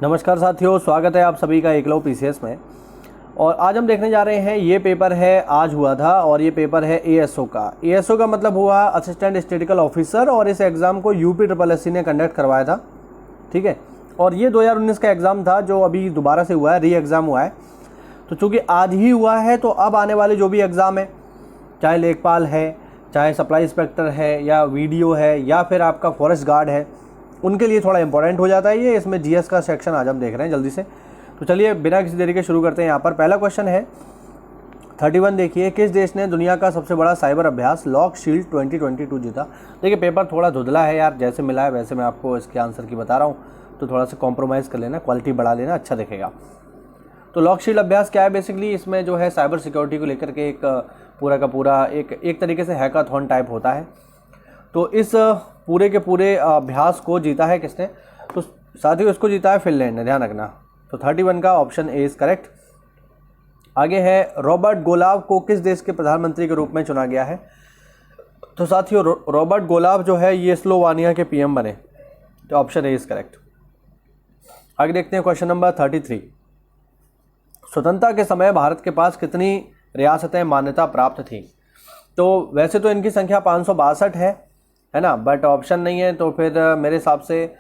नमस्कार साथियों, स्वागत है आप सभी का एकलव्य पीसीएस में। और आज हम देखने जा रहे हैं, ये पेपर है आज हुआ था और ये पेपर है एएसओ का। एएसओ का मतलब हुआ असिस्टेंट स्टैटिस्टिकल ऑफिसर और इस एग्ज़ाम को यूपीएससी ने कंडक्ट करवाया था। ठीक है, और ये 2019 का एग्ज़ाम था जो अभी दोबारा से हुआ है, री एग्ज़ाम हुआ है। तो चूँकि आज ही हुआ है तो अब आने वाले जो भी एग्ज़ाम है, चाहे लेखपाल है, चाहे सप्लाई इंस्पेक्टर है, या वीडियो है, या फिर आपका फॉरेस्ट गार्ड है, उनके लिए थोड़ा इंपॉर्टेंट हो जाता है ये। इसमें जीएस का सेक्शन आज हम देख रहे हैं जल्दी से। तो चलिए बिना किसी देरी के शुरू करते हैं। यहाँ पर पहला क्वेश्चन है 31, देखिए, किस देश ने दुनिया का सबसे बड़ा साइबर अभ्यास लॉकशील्ड 2022 जीता। देखिए पेपर थोड़ा धुंधला है यार, जैसे मिला है वैसे मैं आपको इसके आंसर की बता रहा हूँ, तो थोड़ा सा कॉम्प्रोमाइज़ कर लेना, क्वालिटी बढ़ा लेना, अच्छा दिखेगा। तो लॉकशील्ड अभ्यास क्या है? बेसिकली इसमें जो है साइबर सिक्योरिटी को लेकर के एक पूरा का पूरा एक तरीके से हैकाथॉन टाइप होता है। तो इस पूरे के पूरे अभ्यास को जीता है किसने? तो साथियों इसको जीता है फिनलैंड ने, ध्यान रखना। तो 31 का ऑप्शन ए इज़ करेक्ट। आगे है, रॉबर्ट गोलाब को किस देश के प्रधानमंत्री के रूप में चुना गया है? तो साथियों रॉबर्ट गोलाब जो है ये स्लोवानिया के पीएम बने। तो ऑप्शन ए इज़ करेक्ट। आगे देखते हैं क्वेश्चन नंबर 33। स्वतंत्रता के समय भारत के पास कितनी रियासतें मान्यता प्राप्त थी? तो वैसे तो इनकी संख्या 562 है ना, बट ऑप्शन नहीं है। तो फिर मेरे हिसाब से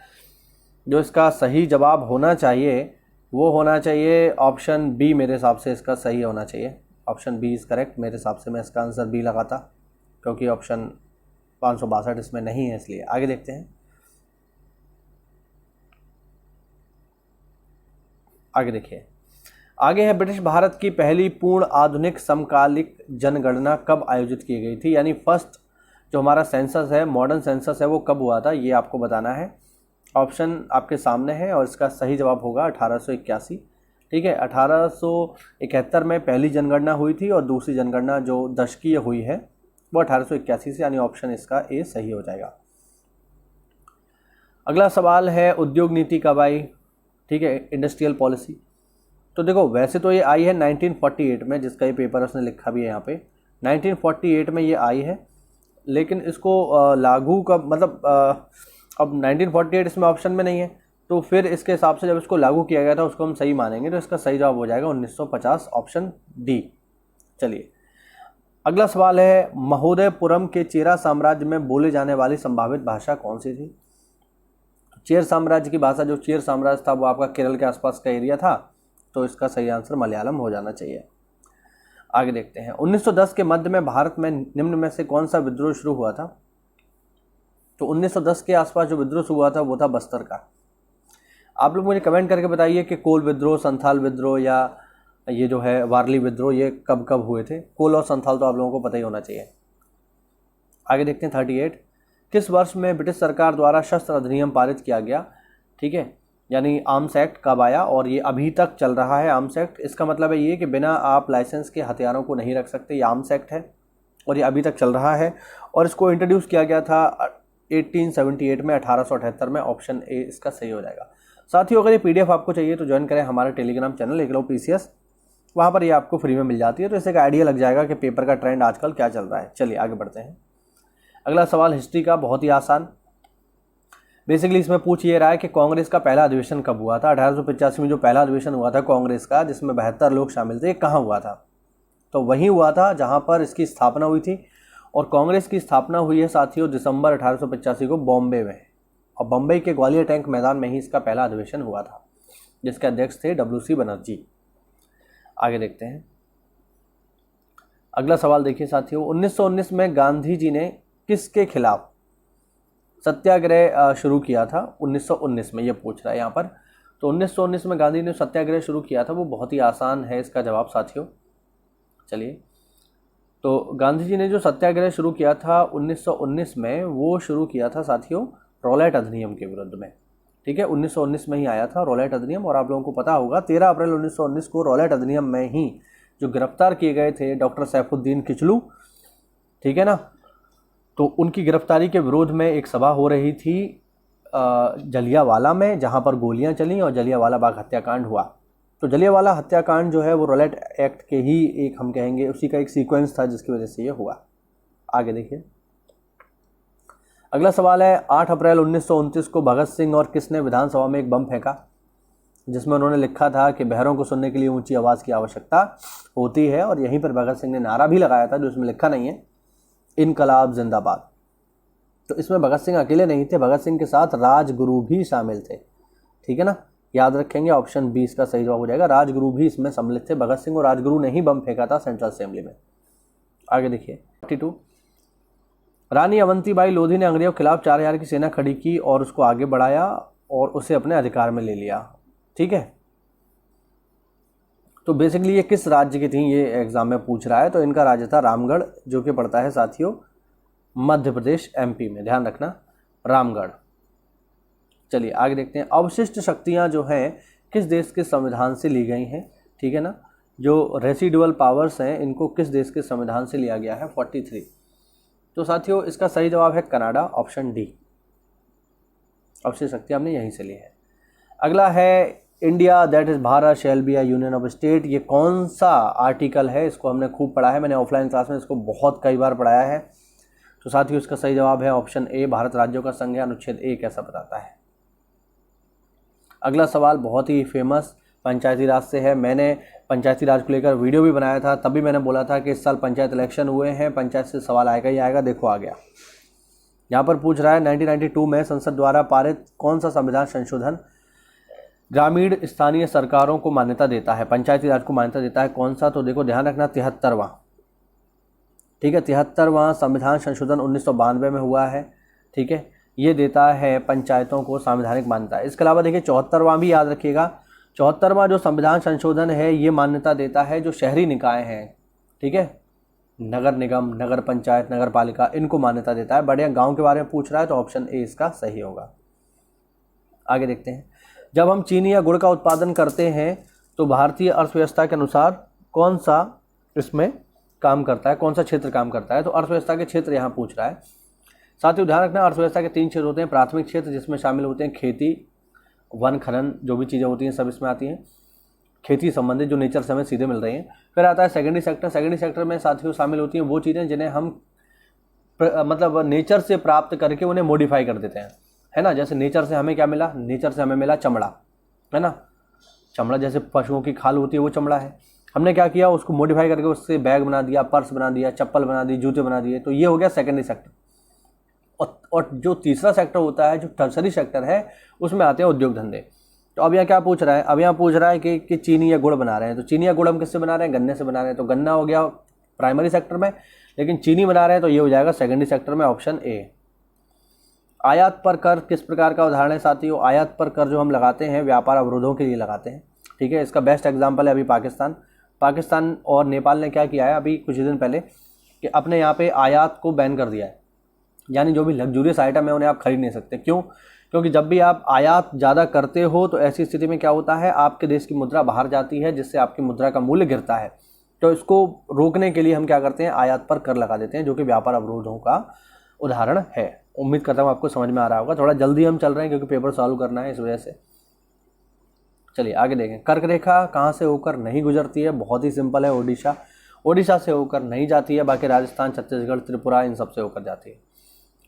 जो इसका सही जवाब होना चाहिए वो होना चाहिए ऑप्शन बी। मेरे हिसाब से इसका सही होना चाहिए ऑप्शन बी इज़ करेक्ट। मेरे हिसाब से मैं इसका आंसर बी लगाता, क्योंकि ऑप्शन 562 इसमें नहीं है, इसलिए। आगे देखते हैं। आगे देखिए, आगे है, ब्रिटिश भारत की पहली पूर्ण आधुनिक समकालिक जनगणना कब आयोजित की गई थी? यानी फर्स्ट जो हमारा सेंसस है, मॉडर्न सेंसस है, वो कब हुआ था, ये आपको बताना है। ऑप्शन आपके सामने है और इसका सही जवाब होगा 1881। ठीक है, 1871 में पहली जनगणना हुई थी और दूसरी जनगणना जो दशकीय हुई है वो 1881 से, यानी ऑप्शन इसका ए सही हो जाएगा। अगला सवाल है, उद्योग नीति कब आई? ठीक है, इंडस्ट्रियल पॉलिसी। तो देखो वैसे तो ये आई है 1948 में, जिसका ये पेपर उसने लिखा भी है यहाँ पे, 1948 में ये आई है। लेकिन इसको लागू कब, मतलब अब 1948 इसमें ऑप्शन में नहीं है, तो फिर इसके हिसाब से जब इसको लागू किया गया था उसको हम सही मानेंगे। तो इसका सही जवाब हो जाएगा 1950, ऑप्शन डी। चलिए अगला सवाल है, महोदयपुरम के चेरा साम्राज्य में बोले जाने वाली संभावित भाषा कौन सी थी? चेर साम्राज्य की भाषा, जो चेर साम्राज्य था वो आपका केरल के आसपास का एरिया था, तो इसका सही आंसर मलयालम हो जाना चाहिए। आगे देखते हैं, 1910 के मध्य में भारत में निम्न में से कौन सा विद्रोह शुरू हुआ था? तो 1910 के आसपास जो विद्रोह शुरू हुआ था वो था बस्तर का। आप लोग मुझे कमेंट करके बताइए कि कोल विद्रोह, संथाल विद्रोह, या ये जो है वारली विद्रोह, ये कब कब हुए थे। कोल और संथाल तो आप लोगों को पता ही होना चाहिए। आगे देखते हैं 38, किस वर्ष में ब्रिटिश सरकार द्वारा शस्त्र अधिनियम पारित किया गया? ठीक है, यानी आर्म्स एक्ट कब आया? और ये अभी तक चल रहा है आर्म्स एक्ट। इसका मतलब है ये कि बिना आप लाइसेंस के हथियारों को नहीं रख सकते, ये आर्म्स एक्ट है और ये अभी तक चल रहा है। और इसको इंट्रोड्यूस किया गया था 1878 में, 1878 में। ऑप्शन ए इसका सही हो जाएगा। साथियों अगर ये पीडीएफ आपको चाहिए तो ज्वाइन करें हमारा टेलीग्राम चैनल एकलव्य पीसीएस, वहाँ पर ये आपको फ्री में मिल जाती है। तो इससे एक आइडिया लग जाएगा कि पेपर का ट्रेंड आजकल क्या चल रहा है। चलिए आगे बढ़ते हैं। अगला सवाल हिस्ट्री का, बहुत ही आसान। बेसिकली इसमें पूछ ये रहा है कि कांग्रेस का पहला अधिवेशन कब हुआ था? 1885 में जो पहला अधिवेशन हुआ था कांग्रेस का, जिसमें 72 लोग शामिल थे, कहाँ हुआ था? तो वहीं हुआ था जहाँ पर इसकी स्थापना हुई थी। और कांग्रेस की स्थापना हुई है साथियों दिसंबर 1885 को बॉम्बे में, और बम्बई के ग्वालियर टैंक मैदान में ही इसका पहला अधिवेशन हुआ था, जिसके अध्यक्ष थे WC बनर्जी। आगे देखते हैं। अगला सवाल देखिए साथियों, 1919 में गांधी जी ने किसके खिलाफ सत्याग्रह शुरू किया था? 1919 में ये पूछ रहा है यहाँ पर। तो 1919 में गांधी ने सत्याग्रह शुरू किया था, वो बहुत ही आसान है इसका जवाब साथियों। चलिए, तो गांधी जी ने जो सत्याग्रह शुरू किया था 1919 में, वो शुरू किया था साथियों रॉलेट अधिनियम के विरुद्ध में। ठीक है, 1919 में ही आया था रॉलेट अधिनियम। और आप लोगों को पता होगा 13 अप्रैल 1919 को रॉलेट अधिनियम में ही जो गिरफ्तार किए गए थे डॉक्टर सैफुद्दीन किचलू, ठीक है ना, तो उनकी गिरफ्तारी के विरोध में एक सभा हो रही थी जलियांवाला में, जहां पर गोलियां चली और जलियांवाला बाग हत्याकांड हुआ। तो जलियांवाला हत्याकांड जो है वो रॉलेट एक्ट के ही एक, हम कहेंगे उसी का एक सीक्वेंस था जिसकी वजह से ये हुआ। आगे देखिए। अगला सवाल है, 8 अप्रैल 1929 को भगत सिंह और किसने विधानसभा में एक बम फेंका? जिसमें उन्होंने लिखा था कि बहरों को सुनने के लिए ऊंची आवाज़ की आवश्यकता होती है, और यहीं पर भगत सिंह ने नारा भी लगाया था जो इसमें लिखा नहीं है, इनकलाब जिंदाबाद। तो इसमें भगत सिंह अकेले नहीं थे, भगत सिंह के साथ राजगुरु भी शामिल थे, ठीक है ना, याद रखेंगे। ऑप्शन 20 का सही जवाब हो जाएगा, राजगुरु भी इसमें सम्मिलित थे। भगत सिंह और राजगुरु ने ही बम फेंका था सेंट्रल असेंबली में। आगे देखिए 42, रानी अवंतीबाई लोधी ने अंग्रेजों के खिलाफ 4000 की सेना खड़ी की और उसको आगे बढ़ाया और उसे अपने अधिकार में ले लिया, ठीक है। तो बेसिकली ये किस राज्य की थी, ये एग्जाम में पूछ रहा है। तो इनका राज्य था रामगढ़, जो कि पड़ता है साथियों मध्य प्रदेश एमपी में, ध्यान रखना रामगढ़। चलिए आगे देखते हैं, अवशिष्ट शक्तियां जो हैं किस देश के संविधान से ली गई हैं, ठीक है ना। जो रेसिडुअल पावर्स हैं इनको किस देश के संविधान से लिया गया है, 43। तो साथियों इसका सही जवाब है कनाडा, ऑप्शन डी। अवशिष्ट शक्ति हमने यहीं से ली है। अगला है India that is Bharat shall be a union of state. ये कौन सा आर्टिकल है, इसको हमने खूब पढ़ा है, मैंने ऑफलाइन क्लास में इसको बहुत कई बार पढ़ाया है। तो साथियों इसका सही जवाब है ऑप्शन ए, भारत राज्यों का संघ है, अनुच्छेद 1 ऐसा बताता है। अगला सवाल बहुत ही फेमस पंचायती राज से है। मैंने पंचायती राज को लेकर वीडियो भी बनाया था, तभी मैंने बोला था कि इस साल पंचायत इलेक्शन हुए हैं, पंचायत से सवाल आएगा ही आएगा। देखो आ गया, यहाँ पर पूछ रहा है 1992 में संसद द्वारा पारित कौन सा संविधान संशोधन ग्रामीण स्थानीय सरकारों को मान्यता देता है, पंचायती राज को मान्यता देता है, कौन सा। तो देखो ध्यान रखना 73वां, ठीक है, 73वां संविधान संशोधन 1992 में हुआ है, ठीक है। ये देता है पंचायतों को संवैधानिक मान्यता। इसके अलावा देखिए 74वां भी याद रखिएगा, 74वां जो संविधान संशोधन है ये मान्यता देता है जो शहरी निकाय हैं, ठीक है, नगर निगम, नगर पंचायत, नगर पालिका, इनको मान्यता देता है। बढ़िया, गांव के बारे में पूछ रहा है तो ऑप्शन ए इसका सही होगा। आगे देखते हैं, जब हम चीनी या गुड़ का उत्पादन करते हैं तो भारतीय अर्थव्यवस्था के अनुसार कौन सा इसमें काम करता है, कौन सा क्षेत्र काम करता है। तो अर्थव्यवस्था के क्षेत्र यहाँ पूछ रहा है। साथ ही ध्यान रखना अर्थव्यवस्था के 3 क्षेत्र होते हैं। प्राथमिक क्षेत्र जिसमें शामिल होते हैं खेती, वन, खनन, जो भी चीज़ें होती हैं सब इसमें आती हैं, खेती संबंधित जो नेचर से हमें सीधे मिल रही हैं। फिर आता है सेकेंडरी सेक्टर। सेकेंडरी सेक्टर में साथियों शामिल होती हैं वो चीज़ें जिन्हें हम मतलब नेचर से प्राप्त करके उन्हें मॉडिफाई कर देते हैं, है ना। जैसे नेचर से हमें क्या मिला, नेचर से हमें मिला चमड़ा, है ना। चमड़ा जैसे पशुओं की खाल होती है वो चमड़ा है, हमने क्या किया उसको मॉडिफाई करके उससे बैग बना दिया, पर्स बना दिया, चप्पल बना दी, जूते बना दिए, तो ये हो गया सेकेंडरी सेक्टर। और जो तीसरा सेक्टर होता है, जो टर्सरी सेक्टर है, उसमें आते हैं उद्योग धंधे। तो अब यहाँ क्या पूछ रहा है, अब यहाँ पूछ रहा है कि चीनी या गुड़ बना रहे हैं। तो चीनी या गुड़ हम किससे बना रहे हैं, गन्ने से बना रहे हैं, तो गन्ना हो गया प्राइमरी सेक्टर में, लेकिन चीनी बना रहे हैं तो ये हो जाएगा सेकेंडरी सेक्टर में, ऑप्शन ए। आयात पर कर किस प्रकार का उदाहरण है साथियों। आयात पर कर जो हम लगाते हैं व्यापार अवरोधों के लिए लगाते हैं, ठीक है। इसका बेस्ट एग्जांपल है अभी पाकिस्तान और नेपाल ने क्या किया है अभी कुछ दिन पहले कि अपने यहाँ पे आयात को बैन कर दिया है, यानी जो भी लग्जूरियस आइटम है उन्हें आप खरीद नहीं सकते। क्यों? क्योंकि जब भी आप आयात ज़्यादा करते हो तो ऐसी स्थिति में क्या होता है, आपके देश की मुद्रा बाहर जाती है, जिससे आपकी मुद्रा का मूल्य गिरता है। तो इसको रोकने के लिए हम क्या करते हैं, आयात पर कर लगा देते हैं, जो कि व्यापार अवरोधों का उदाहरण है। उम्मीद करता हूँ आपको समझ में आ रहा होगा। थोड़ा जल्दी हम चल रहे हैं क्योंकि पेपर सॉल्व करना है, इस वजह से। चलिए आगे देखें, कर्क रेखा कहाँ से होकर नहीं गुजरती है। बहुत ही सिंपल है, ओडिशा से होकर नहीं जाती है, बाकी राजस्थान, छत्तीसगढ़, त्रिपुरा, इन सब से होकर जाती है।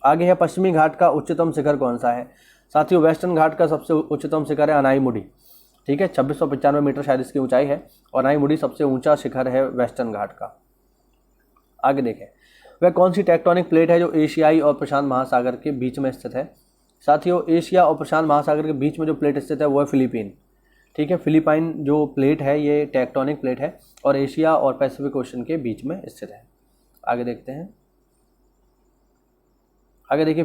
आगे है पश्चिमी घाट का उच्चतम शिखर कौन सा है। साथियों वेस्टर्न घाट का सबसे उच्चतम शिखर है अनाईमुडी, ठीक है, 2695 मीटर शायद इसकी ऊंचाई है, और अनाईमुडी सबसे ऊंचा शिखर है वेस्टर्न घाट का। आगे देखें, वह कौन सी टेक्टोनिक प्लेट है जो एशियाई और प्रशांत महासागर के बीच में स्थित है। साथियों एशिया और प्रशांत महासागर के बीच में जो प्लेट स्थित है वो है फिलीपीन, ठीक है। फिलीपाइन जो प्लेट है ये टेक्टोनिक प्लेट है और एशिया और पैसिफिक ओशन के बीच में स्थित है। आगे देखते हैं, आगे देखिए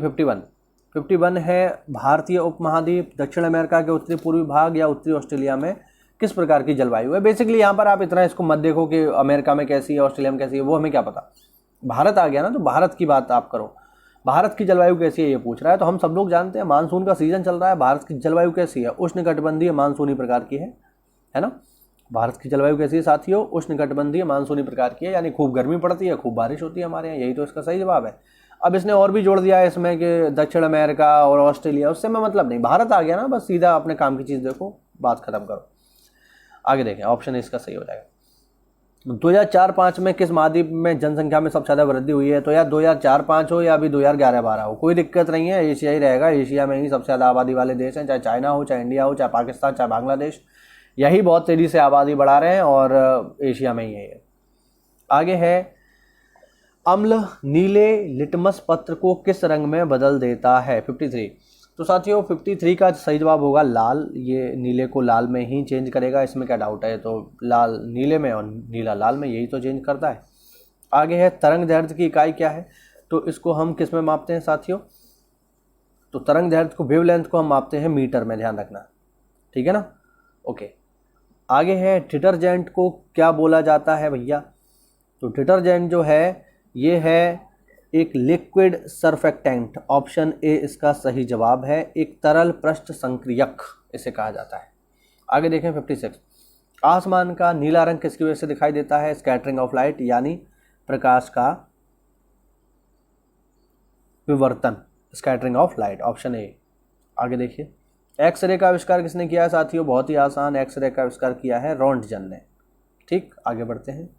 51 है भारतीय उपमहाद्वीप, दक्षिण अमेरिका के उत्तरी पूर्वी भाग या उत्तरी ऑस्ट्रेलिया में किस प्रकार की जलवायु है। बेसिकली यहाँ पर आप इतना इसको मत देखो कि अमेरिका में कैसी है, ऑस्ट्रेलिया में कैसी है, वो हमें क्या पता। भारत आ गया ना, तो भारत की बात आप करो, भारत की जलवायु कैसी है ये पूछ रहा है। तो हम सब लोग जानते हैं मानसून का सीजन चल रहा है, भारत की जलवायु कैसी है, उष्णकटिबंधीय मानसूनी प्रकार की है ना। भारत की जलवायु कैसी है साथियों, उष्णकटिबंधीय मानसूनी प्रकार की है, यानी खूब गर्मी पड़ती है, खूब बारिश होती है हमारे यहाँ, यही तो इसका सही जवाब है। अब इसने और भी जोड़ दिया है इसमें कि दक्षिण अमेरिका और ऑस्ट्रेलिया, उससे मैं मतलब नहीं, भारत आ गया ना, बस सीधा अपने काम की चीज़ देखो, बात खत्म करो। आगे देखें, ऑप्शन इसका सही हो जाएगा। 2004-5 में किस महाद्वीप में जनसंख्या में सबसे ज़्यादा वृद्धि हुई है? तो यार 2004-5 हो या अभी 2011-12 हो, कोई दिक्कत नहीं है, एशिया ही रहेगा। एशिया में ही सबसे ज़्यादा आबादी वाले देश हैं, चाहे चाइना हो, चाहे इंडिया हो, चाहे पाकिस्तान, चाहे बांग्लादेश, यही बहुत तेज़ी से आबादी बढ़ा रहे हैं और एशिया में ही है। आगे है, अम्ल नीले लिटमस पत्र को किस रंग में बदल देता है? 53। तो साथियों 53 का सही जवाब होगा लाल। ये नीले को लाल में ही चेंज करेगा, इसमें क्या डाउट है? तो लाल नीले में और नीला लाल में, यही तो चेंज करता है। आगे है, तरंग दैर्ध्य की इकाई क्या है? तो इसको हम किस में मापते हैं साथियों? तो तरंग दैर्ध्य को, वेवलेंथ को हम मापते हैं मीटर में, ध्यान रखना, ठीक है ना। ओके, आगे है, डिटर्जेंट को क्या बोला जाता है भैया? तो डिटर्जेंट जो है ये है एक लिक्विड सर्फेक्टेंट, ऑप्शन ए इसका सही जवाब है। एक तरल पृष्ठ संक्रियक इसे कहा जाता है। आगे देखें 56। आसमान का नीला रंग किसकी वजह से दिखाई देता है? स्कैटरिंग ऑफ लाइट, यानी प्रकाश का विवर्तन, scattering of light, option A. आगे देखिए, एक्सरे का आविष्कार किसने किया है साथियों? बहुत ही आसान, एक्सरे का आविष्कार किया है रोंटगन ने। ठीक, आगे बढ़ते हैं।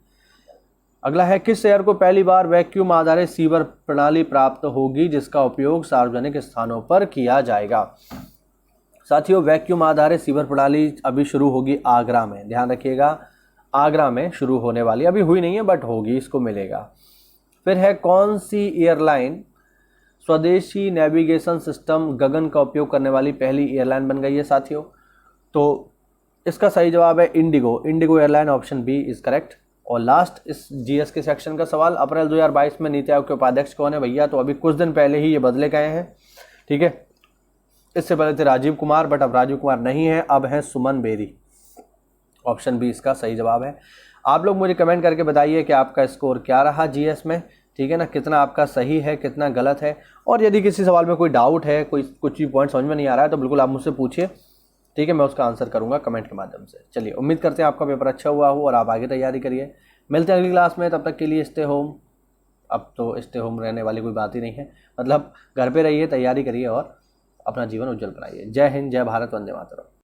अगला है, किस शहर को पहली बार वैक्यूम आधारित सीवर प्रणाली प्राप्त होगी जिसका उपयोग सार्वजनिक स्थानों पर किया जाएगा? साथियों वैक्यूम आधारित सीवर प्रणाली अभी शुरू होगी आगरा में, ध्यान रखिएगा, आगरा में शुरू होने वाली, अभी हुई नहीं है बट होगी, इसको मिलेगा। फिर है, कौन सी एयरलाइन स्वदेशी नेविगेशन सिस्टम गगन का उपयोग करने वाली पहली एयरलाइन बन गई है साथियों? तो इसका सही जवाब है IndiGo, IndiGo airline, option B is correct. और लास्ट इस जीएस के सेक्शन का सवाल, अप्रैल 2022 में नीति आयोग के उपाध्यक्ष कौन है भैया? तो अभी कुछ दिन पहले ही ये बदले गए हैं, ठीक है। इससे पहले थे राजीव कुमार, बट अब राजीव कुमार नहीं है, अब हैं सुमन बेरी, ऑप्शन बी इसका सही जवाब है। आप लोग मुझे कमेंट करके बताइए कि आपका स्कोर क्या रहा जीएस में, ठीक है ना, कितना आपका सही है, कितना गलत है। और यदि किसी सवाल में कोई डाउट है, कोई कुछ भी पॉइंट समझ में नहीं आ रहा है, तो बिल्कुल आप मुझसे पूछिए, ठीक है, मैं उसका आंसर करूंगा कमेंट के माध्यम से। चलिए, उम्मीद करते हैं आपका पेपर अच्छा हुआ हो और आप आगे तैयारी करिए। मिलते हैं अगली क्लास में, तब तक के लिए स्टे होम। अब तो स्टे होम रहने वाली कोई बात ही नहीं है, मतलब घर पे रहिए, तैयारी करिए और अपना जीवन उज्जवल बनाइए। जय हिंद, जय भारत, वंदे मातरम।